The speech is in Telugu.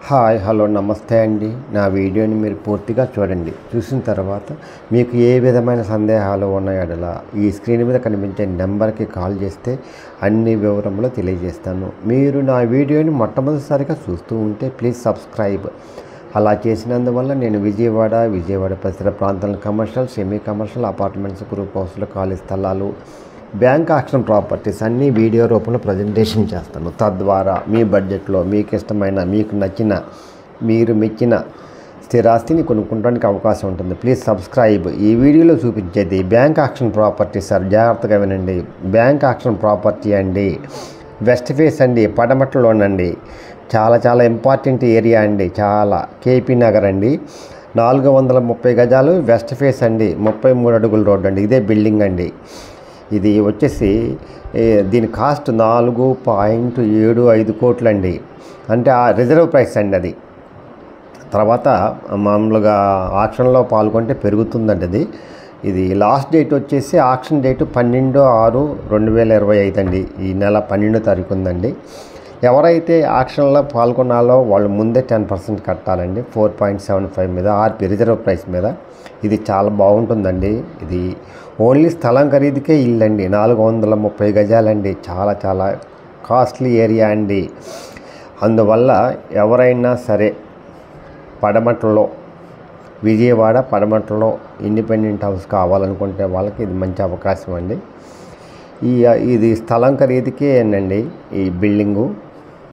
హాయ్ హలో నమస్తే అండి. నా వీడియోని మీరు పూర్తిగా చూడండి. చూసిన తర్వాత మీకు ఏ విధమైన సందేహాలు ఉన్న యెడల ఈ స్క్రీన్ మీద కనిపించే నెంబర్కి కాల్ చేస్తే అన్ని వివరములు తెలియజేస్తాను. మీరు నా వీడియోని మొట్టమొదటిసారిగా చూస్తూ ఉంటే ప్లీజ్ సబ్స్క్రైబ్. అలా చేసినందువల్ల నేను విజయవాడ పరిసర ప్రాంతాల commercial, semi commercial, apartments, group హౌస్లు, ఖాళీ స్థలాలు, బ్యాంక్ ఆక్షన్ ప్రాపర్టీస్ అన్నీ వీడియో రూపంలో ప్రజెంటేషన్ చేస్తాను. తద్వారా మీ బడ్జెట్లో మీకు ఇష్టమైన, మీకు నచ్చిన, మీరు మెచ్చిన స్థిరాస్తిని కొనుక్కోవడానికి అవకాశం ఉంటుంది. Please subscribe. ఈ వీడియోలో చూపించేది బ్యాంక్ ఆక్షన్ ప్రాపర్టీ సార్, జాగ్రత్తగా వినండి. బ్యాంక్ ఆక్షన్ ప్రాపర్టీ అండి, వెస్ట్ ఫేస్ అండి, పడమట్లోనండి. చాలా ఇంపార్టెంట్ ఏరియా అండి. చాలా కేపీ నగర్ అండి. 430 గజాలు వెస్ట్ ఫేస్ అండి. 33 అడుగుల రోడ్ అండి. ఇదే బిల్డింగ్ అండి. ఇది వచ్చేసి దీని కాస్ట్ 4.75 కోట్లు అండి. అంటే ఆ రిజర్వ్ ప్రైస్ అండి అది. తర్వాత మామూలుగా ఆక్షన్లో పాల్గొంటే పెరుగుతుందండి అది. ఇది లాస్ట్ డేట్ వచ్చేసి ఆక్షన్ డేట్ 12/6/2025 అండి. ఈ నెల 12వ తారీఖు ఉందండి. ఎవరైతే ఆక్షన్లో పాల్గొనాలో వాళ్ళు ముందే 10% కట్టాలండి. 4.75 మీద ఆర్పి రిజర్వ్ ప్రైస్ మీద. ఇది చాలా బాగుంటుందండి. ఇది ఓన్లీ స్థలం ఖరీదుకే ఇల్లండి. 430 గజాలండి. చాలా కాస్ట్లీ ఏరియా అండి. అందువల్ల ఎవరైనా సరే పడమటలో, విజయవాడ పడమటలో ఇండిపెండెంట్ హౌస్ కావాలనుకుంటే వాళ్ళకి ఇది మంచి అవకాశం అండి. ఇది స్థలం ఖరీదుకే అండి ఈ బిల్డింగు.